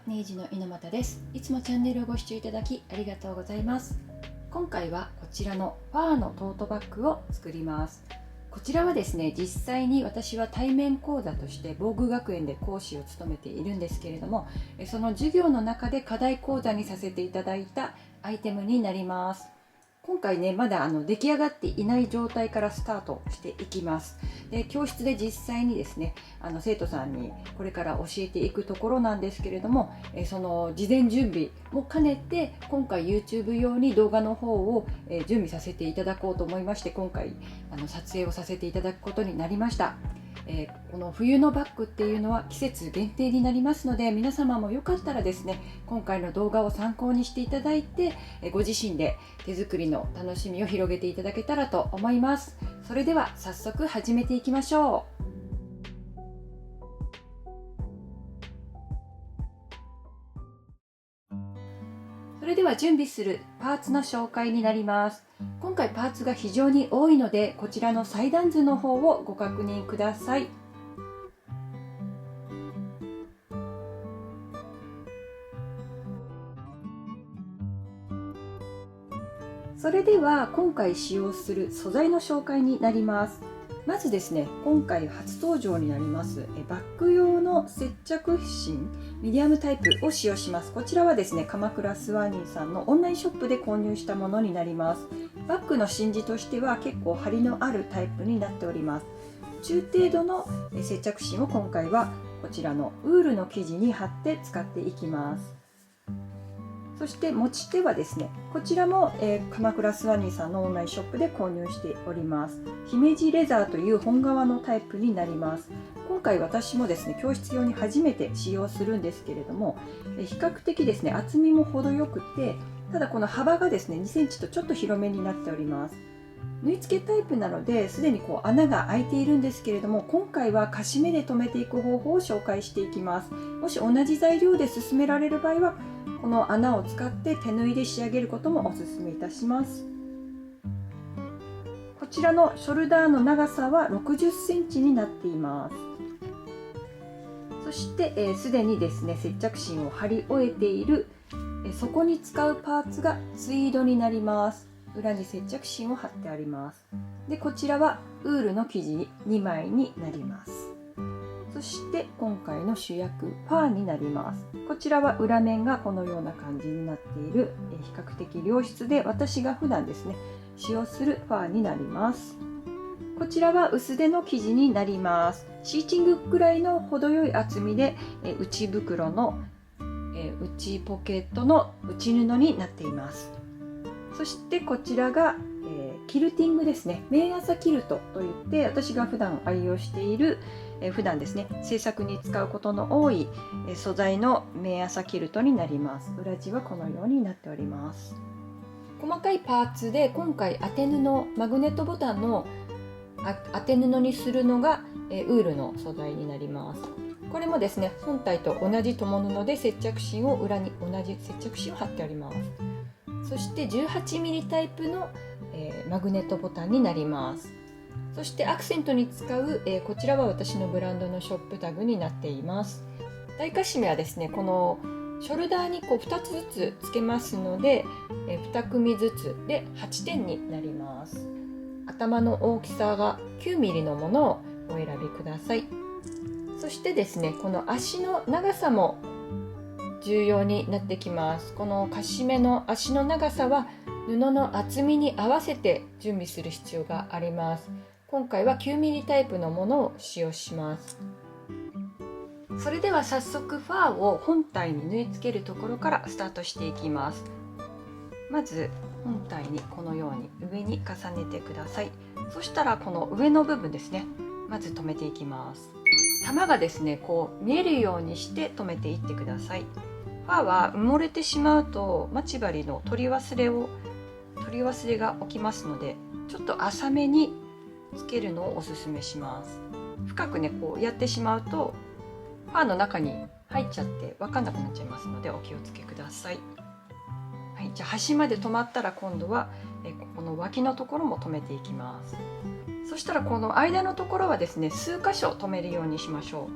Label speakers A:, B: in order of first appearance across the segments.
A: ネイジの猪俣です。いつもチャンネルをご視聴いただきありがとうございます。今回はこちらのファーのトートバッグを作ります。こちらはですね、実際に私は対面講座として防具学園で講師を務めているんですけれども、その授業の中で課題講座にさせていただいたアイテムになります。今回ね、まだ出来上がっていない状態からスタートしていきます。で、教室で実際にですね、生徒さんにこれから教えていくところなんですけれども、その事前準備も兼ねて、今回 YouTube 用に動画の方を準備させていただこうと思いまして、今回撮影をさせていただくことになりました。この冬のバッグっていうのは季節限定になりますので、皆様もよかったらですね、今回の動画を参考にしていただいて、ご自身で手作りの楽しみを広げていただけたらと思います。それでは早速始めていきましょう。それでは準備するパーツの紹介になります。今回パーツが非常に多いので、こちらの裁断図の方をご確認ください。それでは今回使用する素材の紹介になります。まずですね、今回初登場になりますバッグ用の接着芯ミディアムタイプを使用します。こちらはですね、鎌倉スワニーさんのオンラインショップで購入したものになります。バッグの芯地としては結構張りのあるタイプになっております。中程度の接着芯を今回はこちらのウールの生地に貼って使っていきます。そして持ち手はですね、こちらも、鎌倉スワニーさんのオンラインショップで購入しております。姫路レザーという本革のタイプになります。今回私もですね、教室用に初めて使用するんですけれども、比較的ですね、厚みも程よくて、ただこの幅がですね、2センチとちょっと広めになっております。縫い付けタイプなので、すでにこう穴が開いているんですけれども、今回はカシメで留めていく方法を紹介していきます。もし同じ材料で進められる場合は、この穴を使って手縫いで仕上げることもおすすめいたします。こちらのショルダーの長さは60センチになっています。そしてすでにですね、接着芯を貼り終えているそこに使うパーツがツイードになります。裏に接着芯を貼ってあります。で、こちらはウールの生地2枚になります。そして今回の主役パーになります。こちらは裏面がこのような感じになっている比較的良質で、私が普段ですね使用するパーになります。こちらは薄手の生地になります。シーチングくらいの程よい厚みで内袋の内ポケットの内布になっています。そしてこちらがキルティングですね。綿麻キルトといって、私が普段愛用している普段ですね、制作に使うことの多い素材の綿麻キルトになります。裏地はこのようになっております。細かいパーツで今回当て布、マグネットボタンの当て布にするのがウールの素材になります。これもですね、本体と同じ共布で接着芯を裏に同じ接着芯を貼ってあります。そして 18mm タイプのマグネットボタンになります。そしてアクセントに使うこちらは私のブランドのショップタグになっています。大カシメはですね、このショルダーにこう2つずつつけますので2組ずつで8点になります。頭の大きさが 9mm のものをお選びください。そしてですね、この足の長さも重要になってきます。このカシメの足の長さは布の厚みに合わせて準備する必要があります。今回は 9mm タイプのものを使用します。それでは早速ファーを本体に縫い付けるところからスタートしていきます。まず本体にこのように上に重ねてください。そしたらこの上の部分ですね、まず留めていきます。玉がですね、こう見えるようにして留めていってください。ファーは埋もれてしまうと待ち針の取り忘れが起きますので、ちょっと浅めにつけるのをおすすめします。深くねこうやってしまうとファーの中に入っちゃって分かんなくなっちゃいますのでお気をつけください。はい、じゃあ端まで止まったら今度はここの脇のところも留めていきます。そしたらこの間のところはですね、数箇所留めるようにしましょ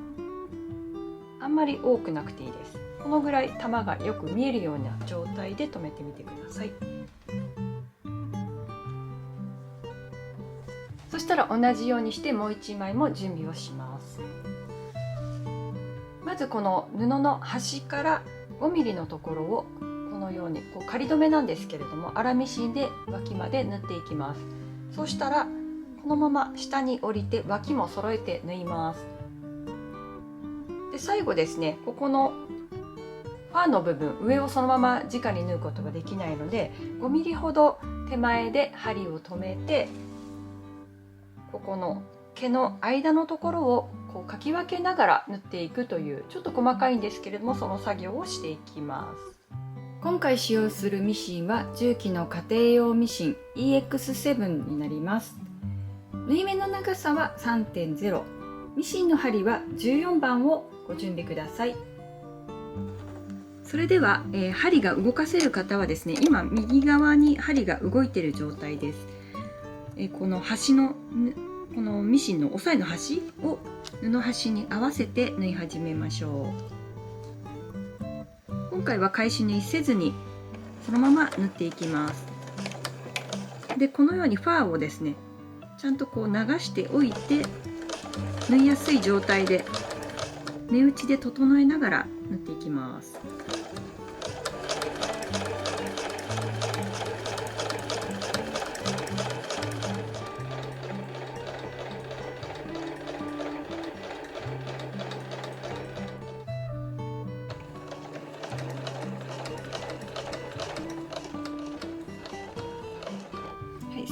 A: う。あんまり多くなくていいです。このぐらい玉がよく見えるような状態で留めてみてください。そしたら同じようにしてもう1枚も準備をします。まずこの布の端から5ミリのところをこのように仮留めなんですけれども、粗ミシンで脇まで縫っていきます。そうしたらこのまま下に降りて脇も揃えて縫います。で最後ですね、ここのファーの部分、上をそのまま直に縫うことができないので、5ミリほど手前で針を止めて、ここの毛の間のところをかき分けながら縫っていくという、ちょっと細かいんですけれども、その作業をしていきます。今回使用するミシンは重機の家庭用ミシン EX7 になります。縫い目の長さは 3.0、 ミシンの針は14番をご準備ください。それでは、針が動かせる方はですね、今右側に針が動いている状態です。この端のこのミシンの押さえの端を布端に合わせて縫い始めましょう。今回は返し縫いせずにそのまま縫っていきます。でこのようにファーをですね、ちゃんと流しておいて、縫いやすい状態で目打ちで整えながら縫っていきます。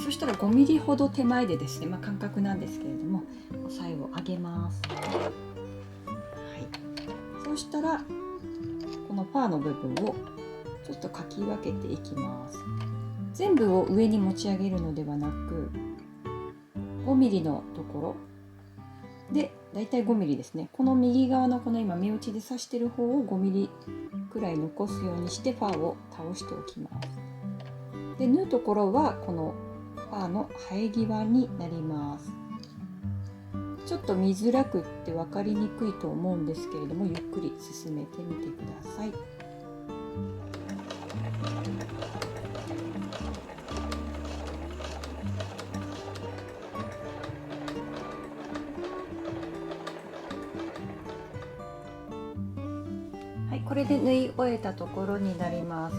A: そしたら5ミリほど手前でですね、間隔なんですけれども、押さえを上げます。そうしたらこのファーの部分をちょっとかき分けていきます。全部を上に持ち上げるのではなく、5ミリのところでだいたい5ミリですね。この右側のこの今目打ちで刺してる方を5ミリくらい残すようにしてファーを倒しておきます。で縫うところはこのファーの生え際になります。ちょっと見づらくって分かりにくいと思うんですけれども、ゆっくり進めてみてください。はい、これで縫い終えたところになります。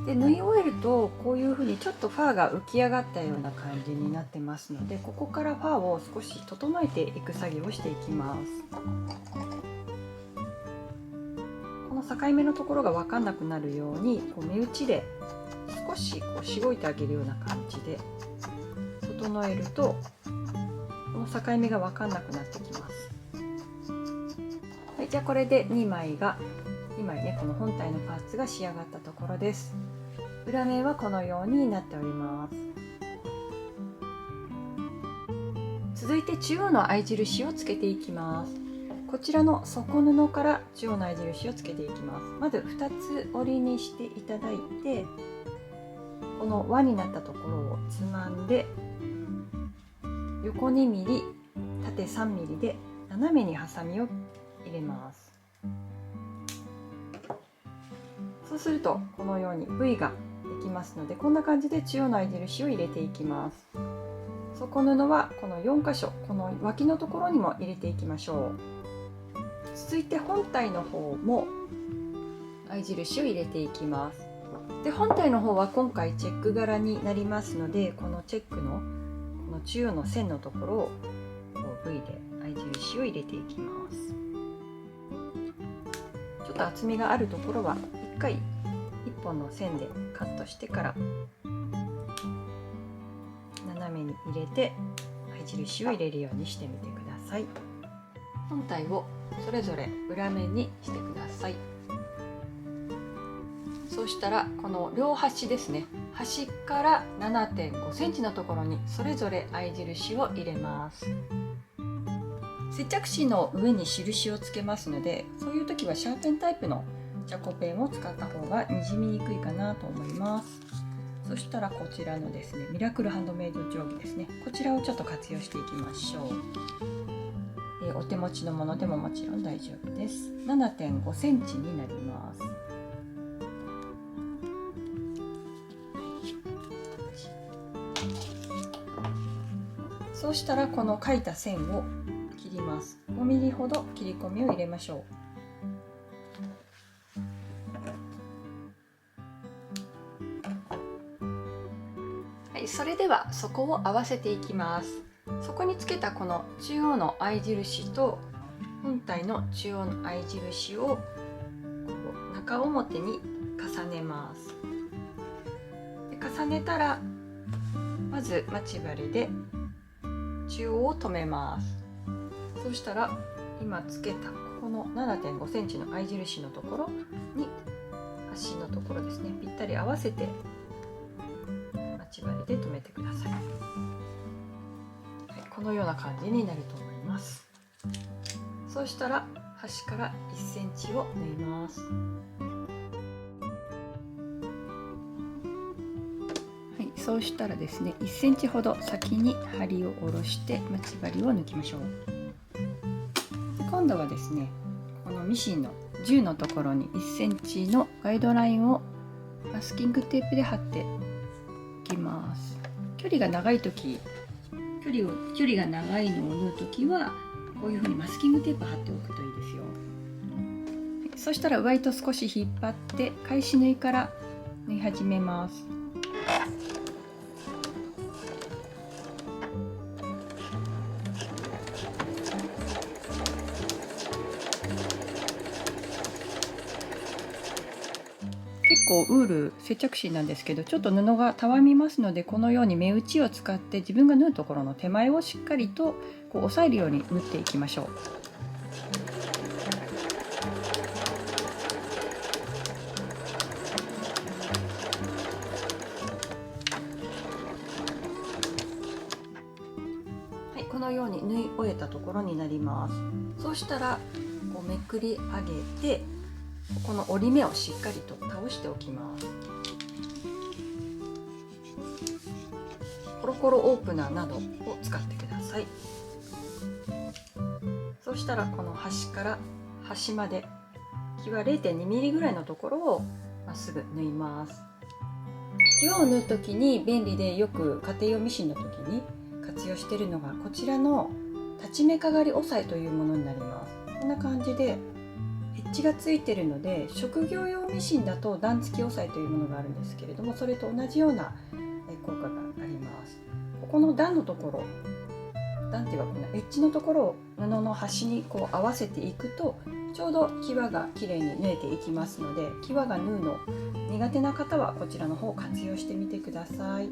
A: で縫い終えるとこういうふうにちょっとファーが浮き上がったような感じになってますので、ここからファーを少し整えていく作業をしていきます。この境目のところが分かんなくなるように目打ちで少ししごいてあげるような感じで整えると、この境目が分かんなくなってきます。はい、じゃあこれで2枚ね、この本体のパーツが仕上がったところです。裏面はこのようになっております。続いて中央の合い印をつけていきます。こちらの底布から中央の合い印をつけていきます。まず2つ折りにしていただいて、この輪になったところをつまんで、横2ミリ、縦3ミリで斜めにハサミを入れます。そうするとこのように V ができますので、こんな感じで中央の合い印を入れていきます。底布はこの4箇所、この脇のところにも入れていきましょう。続いて本体の方も合い印を入れていきます。で本体の方は今回チェック柄になりますので、このチェックのこの中央の線のところをV で合い印を入れていきます。ちょっと厚みがあるところは1回1本の線でカットしてから斜めに入れて合い印を入れるようにしてみてください。本体をそれぞれ裏面にしてください。そうしたらこの両端ですね、端から 7.5 センチのところにそれぞれ合い印を入れます。接着芯の上に印をつけますので、そういう時はシャーペンタイプのチャコペンを使った方がにじみにくいかなと思います。そしたらこちらのですね、ミラクルハンドメイド定規ですね、こちらをちょっと活用していきましょう。お手持ちのものでももちろん大丈夫です。 7.5 センチになります。そうしたらこの書いた線を切ります。5ミリほど切り込みを入れましょう。はい、それでは底を合わせていきます。底につけたこの中央の合い印と本体の中央の合い印をこう中表に重ねます。で重ねたらまず待ち針で中央を留めます。そうしたら今つけたここの 7.5 センチの合い印のところに端のところですね、ぴったり合わせて待ち針で留めてください。はい、このような感じになると思います。そうしたら端から1センチを縫います。はい、そうしたらですね、1センチほど先に針を下ろして待ち針を抜きましょう。今度はですね、このミシンの10のところに1センチのガイドラインをマスキングテープで貼っていきます。距離が長い時、距離が長いのを縫う時はこういうふうにマスキングテープ貼っておくといいですよ。はい、そしたら上糸少し引っ張って返し縫いから縫い始めます。結構ウール接着芯なんですけど、ちょっと布がたわみますので、このように目打ちを使って自分が縫うところの手前をしっかりとこう押さえるように縫っていきましょう。はい、このように縫い終えたところになります。そうしたらこうめくり上げて、この折り目をしっかりと倒しておきます。コロコロオープナーなどを使ってください。そうしたらこの端から端まで際 0.2 ミリぐらいのところをまっすぐ縫います。際を縫う時に便利で、よく家庭用ミシンの時に活用しているのがこちらの立ち目かがり押さえというものになります。こんな感じでエッジがついているので、職業用ミシンだと段付き押さえというものがあるんですけれども、それと同じような効果があります。ここの段のところ、段っていうかこのエッジのところを布の端にこう合わせていくと、ちょうど際がきれいに縫えていきますので、際が縫うの苦手な方はこちらの方を活用してみてください。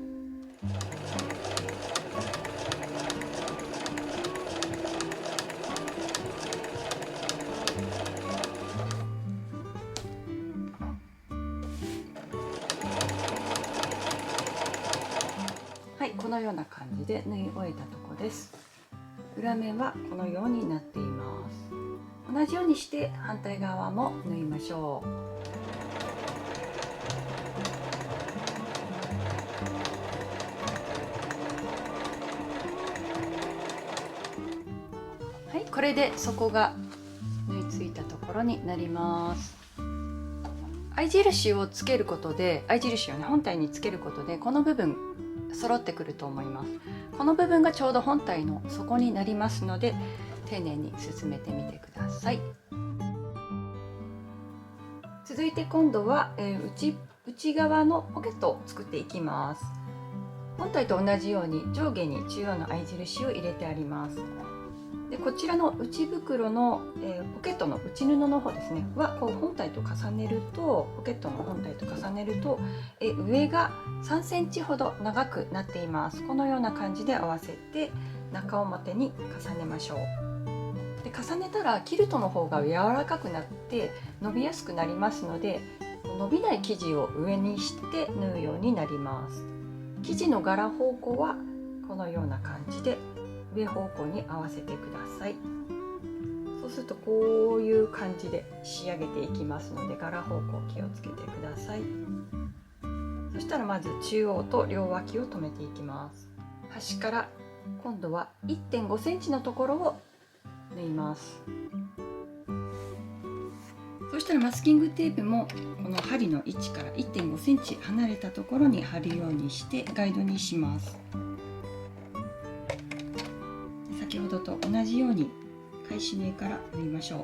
A: はい、このような感じで縫い終えたところです。裏面はこのようになっています。同じようにして反対側も縫いましょう。はい、これで底が縫い付いたところになります。合い印をつけることで、合い印をね、本体につけることでこの部分揃ってくると思います。この部分がちょうど本体の底になりますので、丁寧に進めてみてください。続いて今度は、内側のポケットを作っていきます。本体と同じように上下に中央の合い印を入れてあります。でこちらの内袋の、ポケットの内布の方ですねはこう本体と重ねると、ポケットの本体と重ねると、上が3センチほど長くなっています。このような感じで合わせて中表に重ねましょう。で重ねたらキルトの方が柔らかくなって伸びやすくなりますので、伸びない生地を上にして縫うようになります。生地の柄方向はこのような感じで上方向に合わせてください。そうするとこういう感じで仕上げていきますので、柄方向気をつけてください。そしたらまず中央と両脇を留めていきます。端から今度は 1.5 センチのところを縫います。そしたらマスキングテープもこの針の位置から 1.5 センチ離れたところに貼るようにしてガイドにします。先ほどと同じように返し縫いから縫いましょう。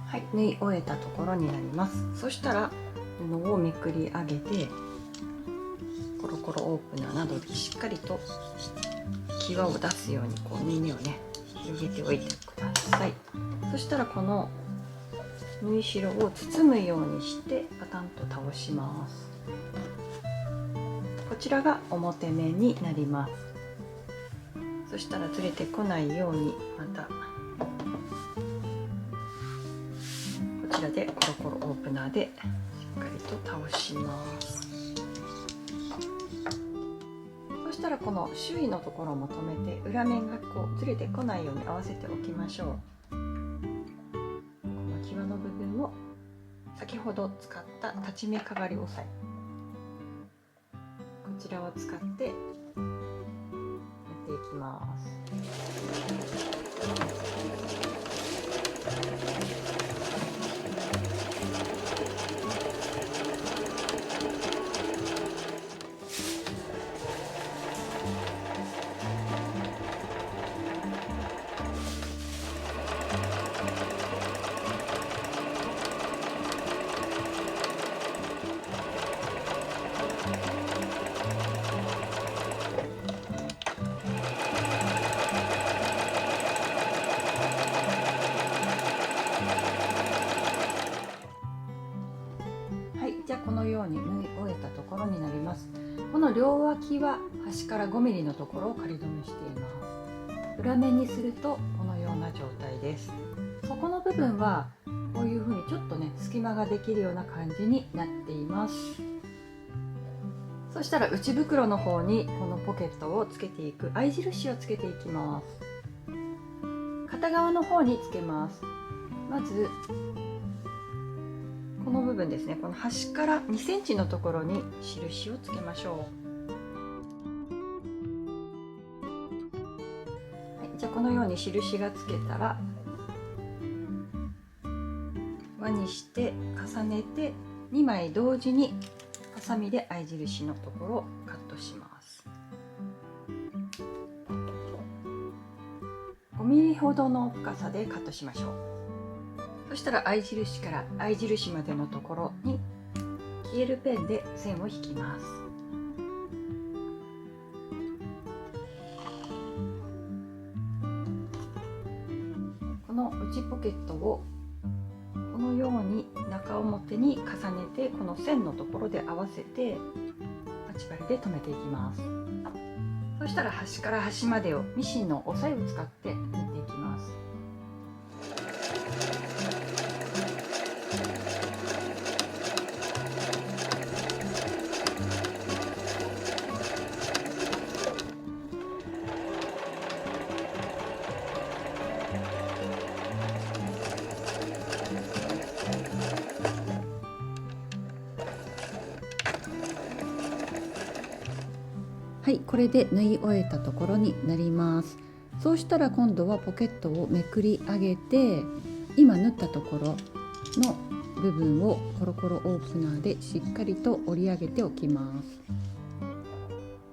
A: はい、縫い終えたところになります。そしたら布をめくり上げて、コロコロオープナーなどでしっかりと際を出すようにこう縫い目をね広げておいてください。そしたらこの縫い代を包むようにしてパタンと倒します。こちらが表面になります。そしたらずれてこないようにまたこちらでコロコロオープナーでしっかりと倒します。そしたらこの周囲のところも留めて、裏面がこうずれてこないように合わせておきましょう。この際の部分を先ほど使った裁ち目かがり押さえ、こちらを使ってやっていきます。じゃあこのように縫い終えたところになります。この両脇は端から 5mm のところを仮留めしています。裏面にするとこのような状態です。底の部分はこういう風にちょっとね隙間ができるような感じになっています。そしたら内袋の方にこのポケットをつけていく合い印をつけていきます。片側の方につけます。まずこの部分ですね、この端から2センチのところに印をつけましょう。はい、じゃあこのように印がつけたら輪にして重ねて2枚同時にハサミで合い印のところをカットします。5ミリほどの深さでカットしましょう。そしたら合い印から合い印までのところに消えるペンで線を引きます。この内ポケットをこのように中表に重ねて、この線のところで合わせて待ち針で留めていきます。そしたら端から端までをミシンの押さえを使って縫っていきます。はい、これで縫い終えたところになります。そうしたら今度はポケットをめくり上げて、今縫ったところの部分をコロコロオープナーでしっかりと折り上げておきま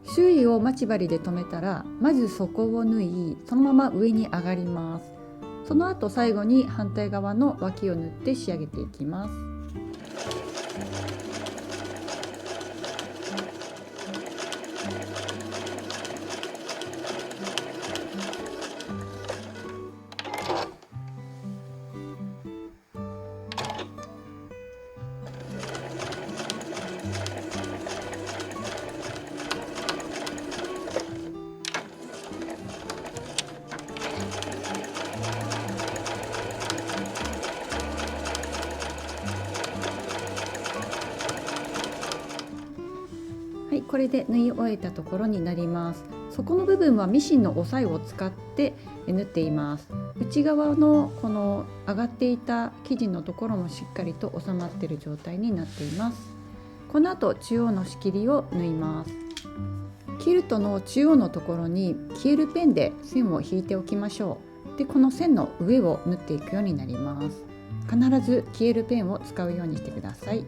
A: す。周囲を待ち針で留めたら、まず底を縫い、そのまま上に上がります。その後最後に反対側の脇を縫って仕上げていきます。はい、これで縫い終えたところになります。底の部分はミシンの押さえを使って縫っています。内側のこの上がっていた生地のところもしっかりと収まっている状態になっています。この後中央の仕切りを縫います。キルトの中央のところに消えるペンで線を引いておきましょう。でこの線の上を縫っていくようになります。必ず消えるペンを使うようにしてください。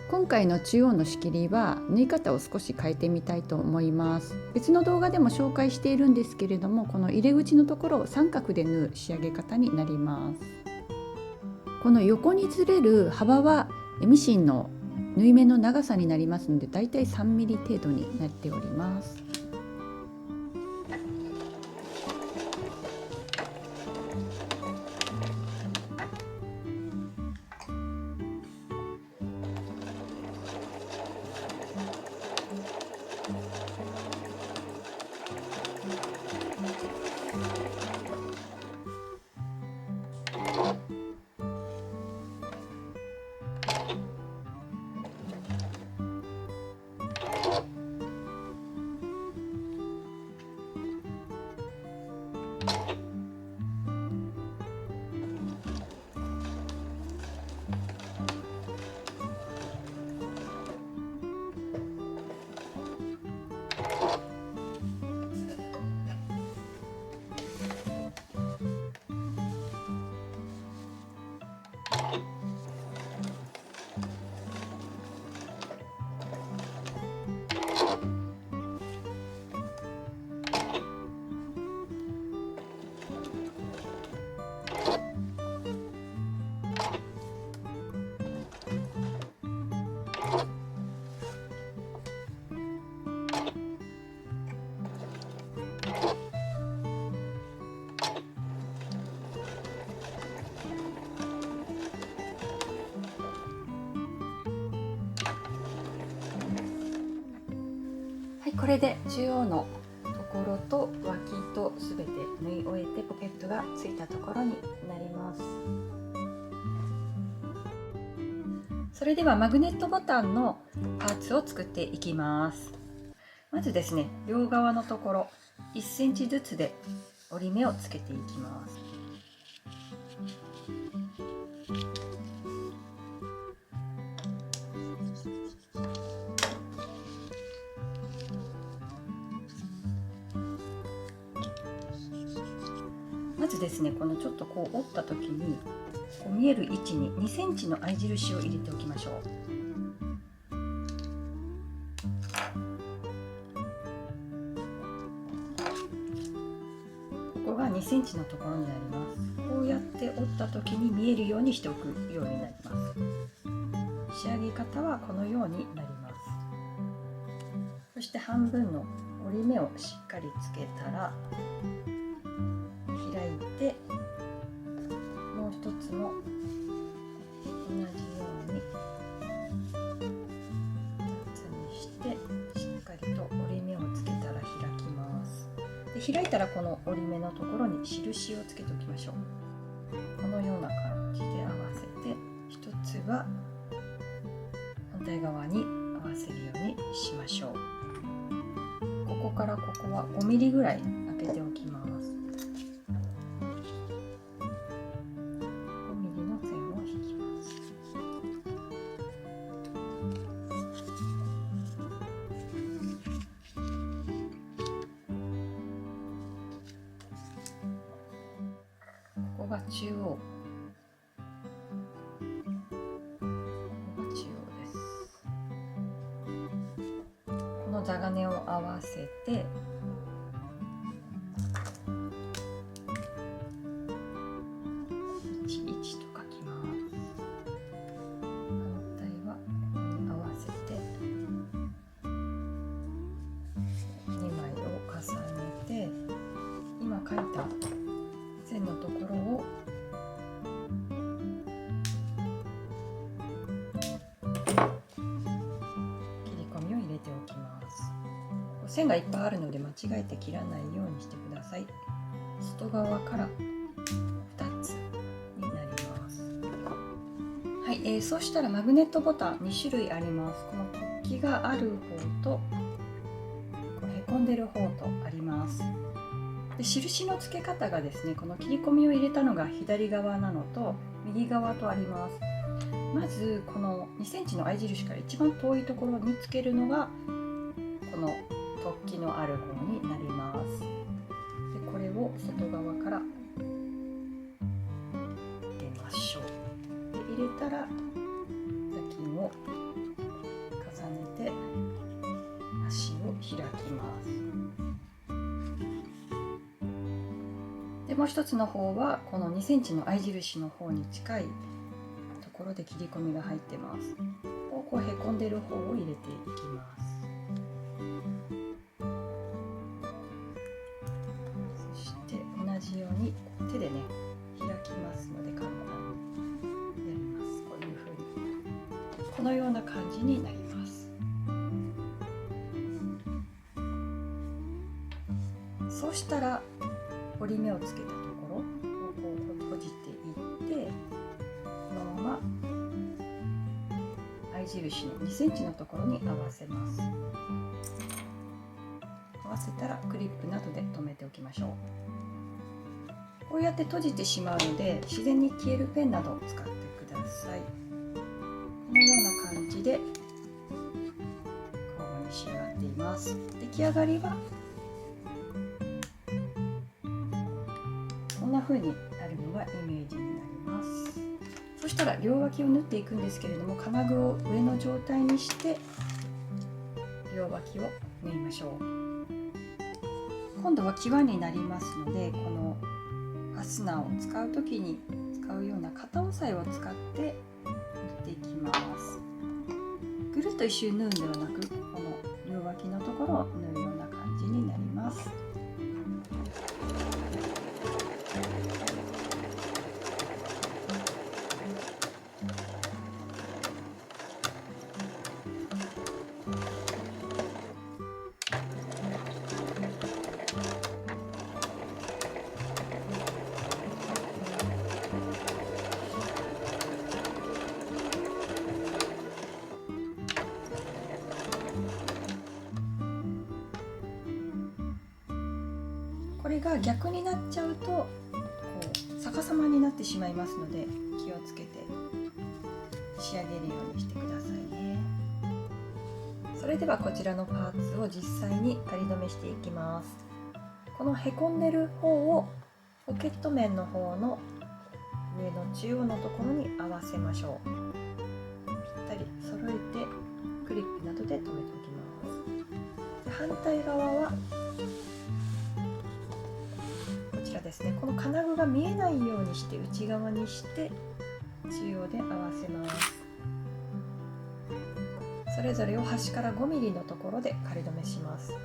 A: 今回の中央の仕切りは縫い方を少し変えてみたいと思います。別の動画でも紹介しているんですけれども、この入れ口のところを三角で縫う仕上げ方になります。この横にずれる幅はミシンの縫い目の長さになりますので、だいたい3ミリ程度になっております。これで中央のところと脇とすべて縫い終えてポケットがついたところになります。それではマグネットボタンのパーツを作っていきます。まずですね、両側のところ1センチずつで折り目をつけていきます。まずですね、このちょっとこう折った時にこう見える位置に2センチの合い印を入れておきましょう。ここが2センチのところになります。こうやって折った時に見えるようにしておくようになります。仕上げ方はこのようになります。そして半分の折り目をしっかりつけたら開いて、もう一つも同じように2つにしてしっかりと折り目をつけたら開きます。で開いたらこの折り目のところに印をつけておきましょう。このような感じで合わせて、一つは反対側に合わせるようにしましょう。ここからここは5ミリぐらい開けておきます。ここが中央、ここが中央です。この座金を合わせて11と書きます。反対はここに合わせて2枚を重ねて、今書いた線のところを切り込みを入れておきます。線がいっぱいあるので間違えて切らないようにしてください。外側から2つになります。はい、そうしたらマグネットボタン2種類あります。この突起がある方とへこんでる方とあります。で印の付け方がですね、この切り込みを入れたのが左側なのと右側とあります。まずこの2センチの合い印から一番遠いところにつけるのがこの突起のある方になります。でこれを外側から入れましょう。で入れたら座巾を重ねて足を開きます。でもう一つの方はこの2センチの合い印の方に近いところで切り込みが入ってます。こうへこんでる方を入れていきます。そして同じように手でね開きますので簡単にやります。こういう風にこのような感じになります。そうしたら折り目をつけたところをこう閉じていって、このまま合い印の2センチのところに合わせます。合わせたらクリップなどで留めておきましょう。こうやって閉じてしまうので自然に消えるペンなどを使ってください。このような感じで交互に仕上がっています。出来上がりはこんな風になるのがイメージになります。そしたら両脇を縫っていくんですけれども、金具を上の状態にして両脇を縫いましょう。今度は際になりますので、このファスナーを使う時に使うような肩押さえを使って縫っていきます。ぐるっと一周縫うんではなく、この両脇のところを縫うような感じになります。これが逆になっちゃうとこう逆さまになってしまいますので、気をつけて仕上げるようにしてくださいね。それではこちらのパーツを実際に仮留めしていきます。このへこんでる方をポケット面の方の上の中央のところに合わせましょう。ぴったり揃えてクリップなどで留めておきます。で反対側はですね、この金具が見えないようにして内側にして中央で合わせます。それぞれを端から 5mm のところで仮留めします。は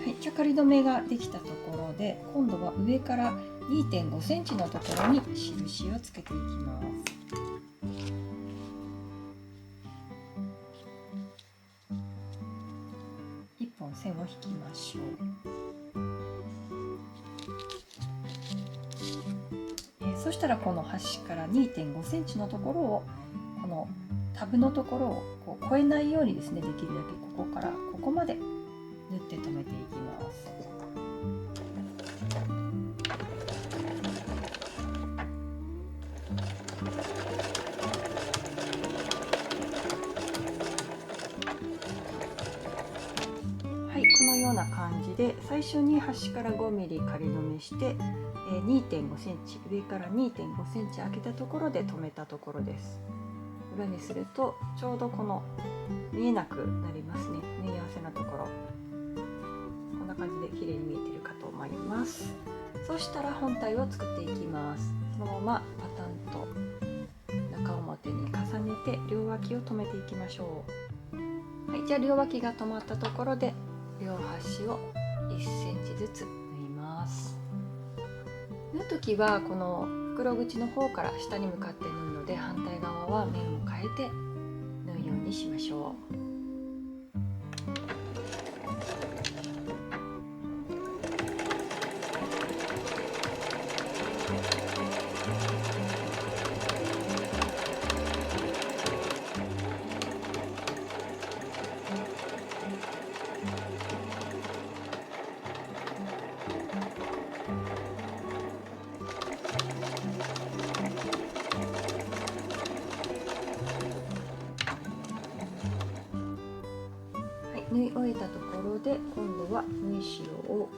A: い、じゃあ仮留めができたところで、今度は上から2.5 センチのところに印をつけていきます。1本線を引きましょう。そしたらこの端から 2.5 センチのところをこのタブのところをこう越えないようにですね、できるだけここからここまで縫って留めていきます。はい、このような感じで最初に端から 5mm 仮留めして 2.5 センチ上から 2.5 センチ開けたところで留めたところです。裏にするとちょうどこの見えなくなりますね。縫い合わせのところこんな感じで綺麗に見えてるかと思います。そしたら本体を作っていきます。そのままパタンと中表に重ねて両脇を留めていきましょう。はい、じゃあ両脇が止まったところで両端を1センチずつ縫います。縫う時はこの袋口の方から下に向かって縫うので、反対側は面を変えて縫うようにしましょう。終えたところで今度は縫い代を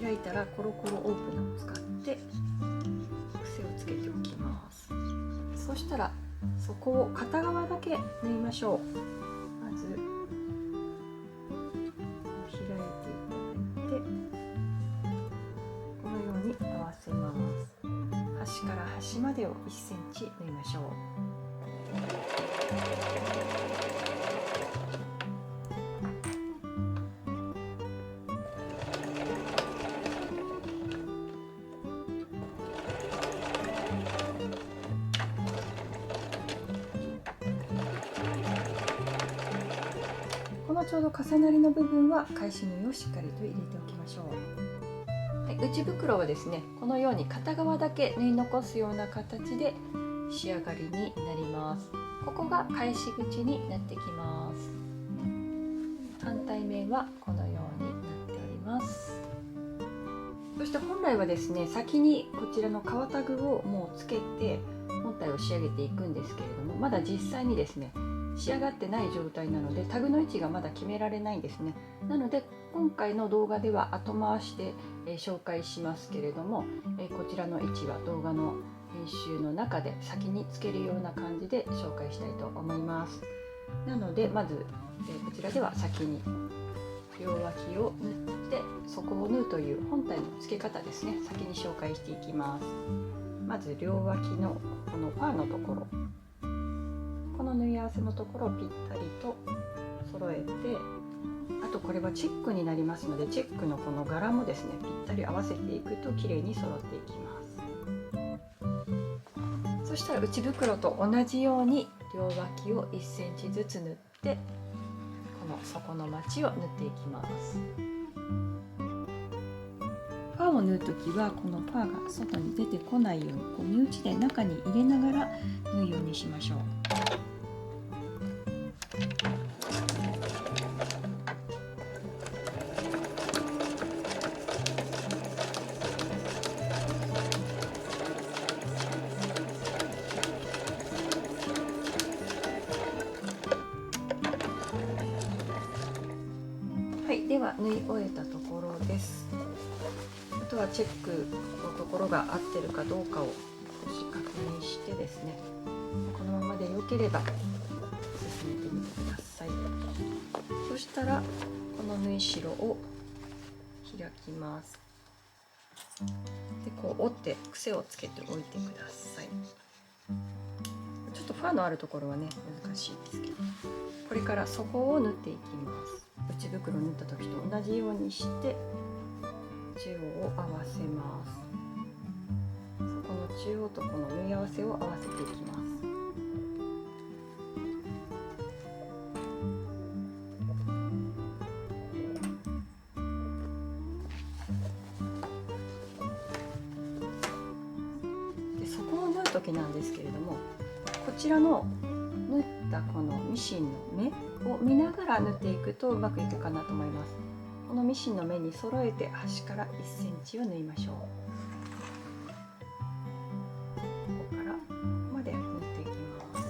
A: 開いたらコロコロオープナーを使って癖をつけておきます。そしたらそこを片側だけ縫いましょう。まず開いていただいてこのように合わせます。端から端までを1センチ縫いましょう。このちょうど重なりの部分は返し縫いをしっかりと入れておきましょう。はい、内袋はですね、このように片側だけ縫い残すような形で仕上がりになります。ここが返し口になってきます。反対面はこのようになっております。そして本来はですね、先にこちらの革タグをもうつけて本体を仕上げていくんですけれども、まだ実際にですね仕上がってない状態なのでタグの位置がまだ決められないんですね。なので今回の動画では後回しで紹介しますけれども、こちらの位置は動画の編集の中で先につけるような感じで紹介したいと思います。なのでまずこちらでは先に両脇を縫って底を縫うという本体の付け方ですね、先に紹介していきます。まず両脇のこのファーのところ、この縫い合わせのところをぴったりと揃えて、あとこれはチェックになりますのでチェックのこの柄もですねぴったり合わせていくと綺麗に揃っていきます。そしたら内袋と同じように両脇を1センチずつ縫ってこの底のまちを縫っていきます。ファーを縫うときはこのファーが外に出てこないようにこう目打ちで中に入れながら縫うようにしましょう。はい、では縫い終えたところです。あとはチェックのところが合ってるかどうかを少し確認してですね、このままで良ければ進めてみてください。そしたらこの縫い代を開きます。でこう折って癖をつけておいてください。ちょっとファーのあるところはね難しいですけど、これから底を縫っていきます。内袋縫った時と同じようにして中央を合わせます。そこの中央とこの縫い合わせを合わせていきます。で底を縫う時なんですけれども、こちらの縫ったこのミシンの目を見ながら縫っていくとうまくいくかなと思います。このミシンの目に揃えて端から1センチを縫いましょう。ここからここまで縫っていきます。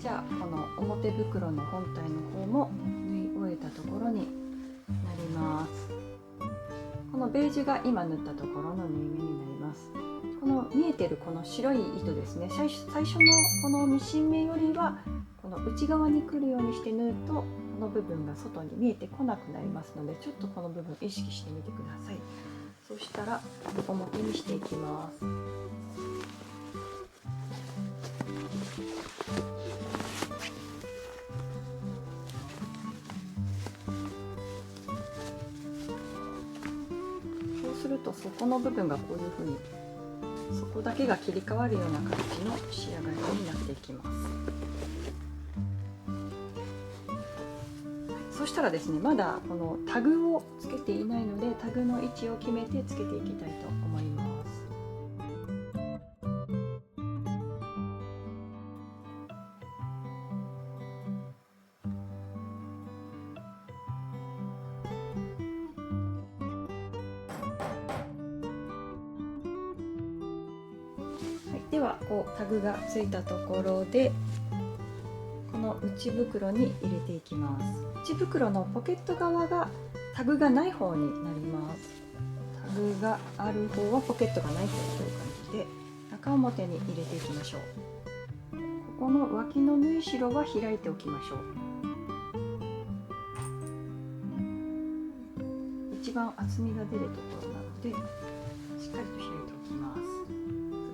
A: じゃあこの表袋の本体の方も縫い終えたところになります。このベージュが今縫ったところの縫い目になります。この見えてるこの白い糸ですね、最初のこのミシン目よりはこの内側に来るようにして縫うとこの部分が外に見えてこなくなりますので、ちょっとこの部分意識してみてください。そしたら表にしていきます。すると底の部分がこういう風にそこだけが切り替わるような形の仕上がりになっていきます。そしたらですね、まだこのタグをつけていないのでタグの位置を決めてつけていきたいと思います。ではこうタグがついたところでこの内袋に入れていきます。内袋のポケット側がタグがない方になります。タグがある方はポケットがない方という感じで中表に入れていきましょう。ここの脇の縫い代は開いておきましょう。一番厚みが出るところなのでしっかりと開いておきます。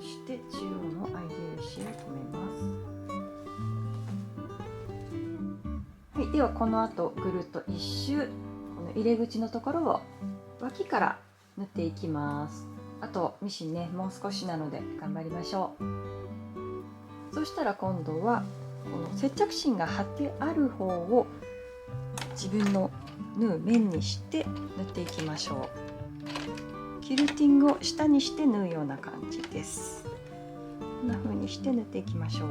A: そして中央の合い印を止めます。はい、ではこの後ぐるっと一周この入れ口のところを脇から縫っていきます。あとミシンねもう少しなので頑張りましょう。そしたら今度はこの接着芯が貼ってある方を自分の縫う面にして縫っていきましょう。キルティングを下にして縫うような感じです。こんな風にして縫っていきましょう。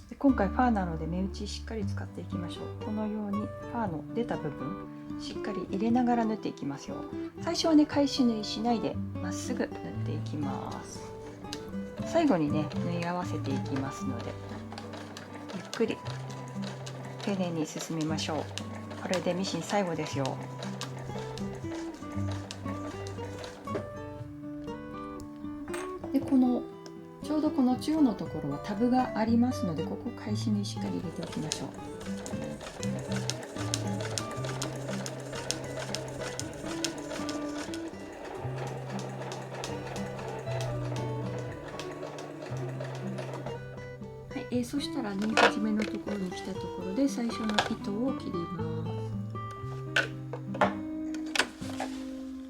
A: で今回ファーなので目打ちしっかり使っていきましょう。このようにファーの出た部分しっかり入れながら縫っていきますよ。最初はね返し縫いしないでまっすぐ縫っていきます。最後にね縫い合わせていきますのでゆっくり丁寧に進めましょう。これでミシン最後ですよ。でこのちょうどこの中央のところはタブがありますのでここ返し縫いしっかり入れておきましょう。そしたら縫い始めのところに来たところで最初の糸を切ります。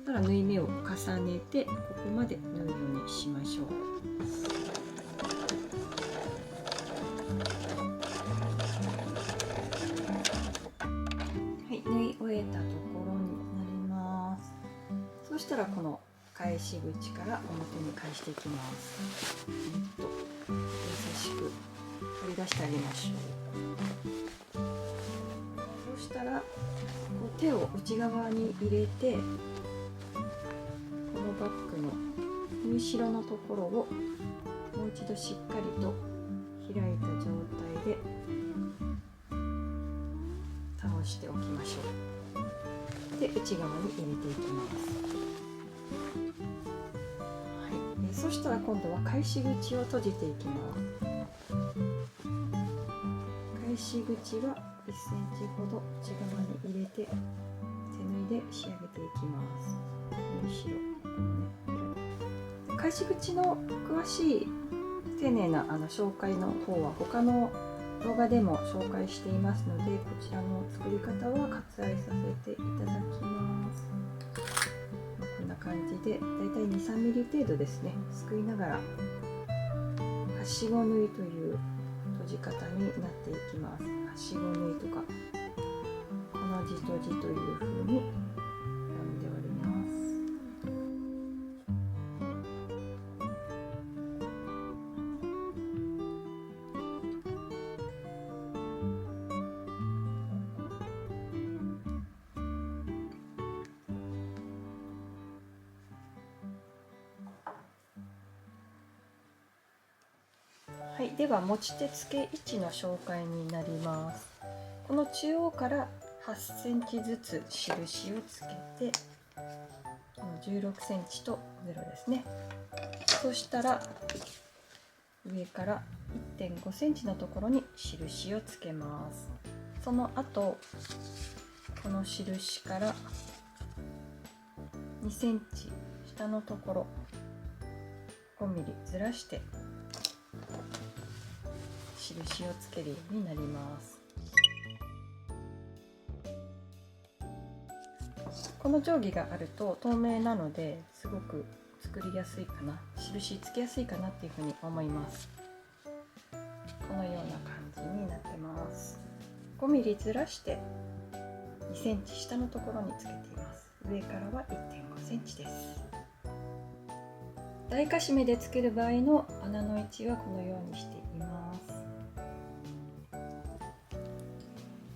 A: そしたら縫い目を重ねてここまで縫うようにしましょう。はい、縫い終えたところになります。そしたらこの返し口から表に返していきます。優しく取り出してあげましょう。そしたらこう手を内側に入れてこのバッグの縫い代のところをもう一度しっかりと開いた状態で倒しておきましょう。で内側に入れていきます。はい、そしたら今度は返し口を閉じていきます。返し口は1センチほど内側に入れて手縫いで仕上げていきます。縫い代、返し口の詳しい丁寧な紹介の方は他の動画でも紹介していますのでこちらの作り方は割愛させていただきます。こんな感じでだいたい 2,3 ミリ程度ですねすくいながらはしご縫いという閉じ方になっていきます。はしご縫いとかこの字とじという風に呼んでおります。はい、では持ち手付け位置の紹介になります。この中央から8センチずつ印をつけてこの16センチと0ですね。そしたら上から 1.5 センチのところに印をつけます。その後この印から2センチ下のところ5ミリずらして印をつけるようになります。この定規があると透明なのですごく作りやすいかな、印つけやすいかなっていうふうに思います。このような感じになってます。5ミリずらして2センチ下のところにつけています。上からは 1.5 センチです。大かしめでつける場合の穴の位置はこのようにしています。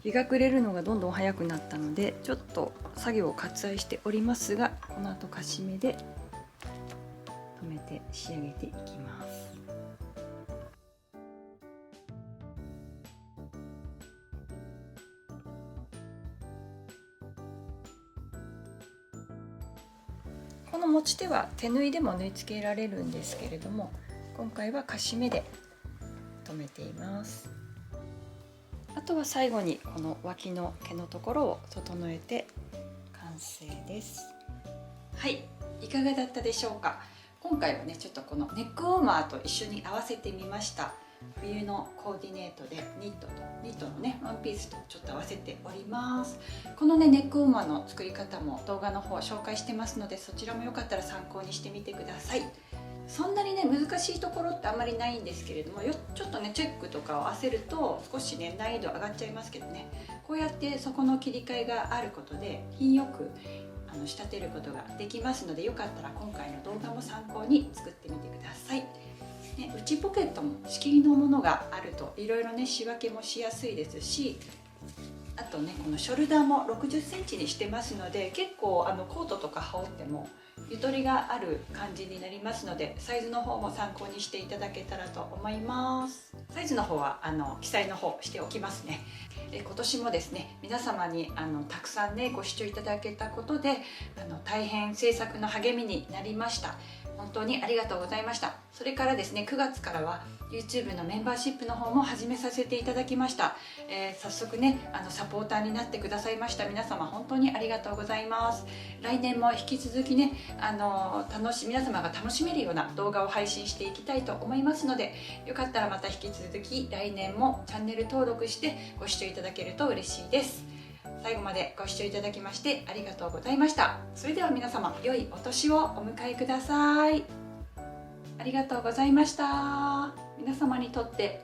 A: 日が暮れるのがどんどん早くなったのでちょっと作業を割愛しておりますがこの後かしめで止めてて仕上げていきます。この持ち手は手縫いでも縫い付けられるんですけれども、今回はカシ目で留めています。あとは最後にこの脇の毛のところを整えて完成です。はい、いかがだったでしょうか。今回はね、ちょっとこのネックウォーマーと一緒に合わせてみました。冬のコーディネートでニットのねワンピースとちょっと合わせております。このねネックウォーマーの作り方も動画の方紹介してますので、そちらもよかったら参考にしてみてください。そんなにね難しいところってあんまりないんですけれども、ちょっとねチェックとかを合わせると少しね難易度上がっちゃいますけどね、こうやってそこの切り替えがあることで品よく仕立てることができますので、よかったら今回の動画も参考に作ってみてください。ね、内ポケットも仕切りのものがあるといろいろね仕分けもしやすいですし、あとねこのショルダーも60センチにしてますので、結構コートとか羽織ってもゆとりがある感じになりますので、サイズの方も参考にしていただけたらと思います。サイズの方は記載の方しておきますね。今年もですね皆様にたくさんねご視聴いただけたことで大変制作の励みになりました。本当にありがとうございました。それからですね9月からは YouTube のメンバーシップの方も始めさせていただきました。早速ねサポーターになってくださいました皆様、本当にありがとうございます。来年も引き続きね皆様が楽しめるような動画を配信していきたいと思いますので、よかったらまた引き続き来年もチャンネル登録してご視聴いただけると嬉しいです。最後までご視聴いただきましてありがとうございました。それでは皆様良いお年をお迎えください。ありがとうございました。皆様にとって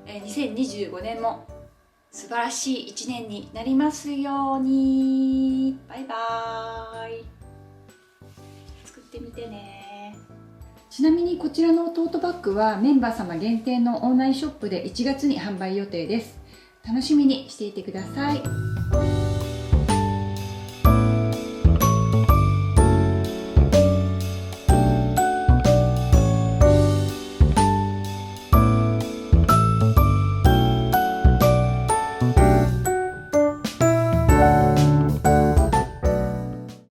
A: 2025年も素晴らしい1年になりますように。バイバーイ。作ってみてね。ちなみにこちらのトートバッグはメンバー様限定のオンラインショップで1月に販売予定です。楽しみにしていてください。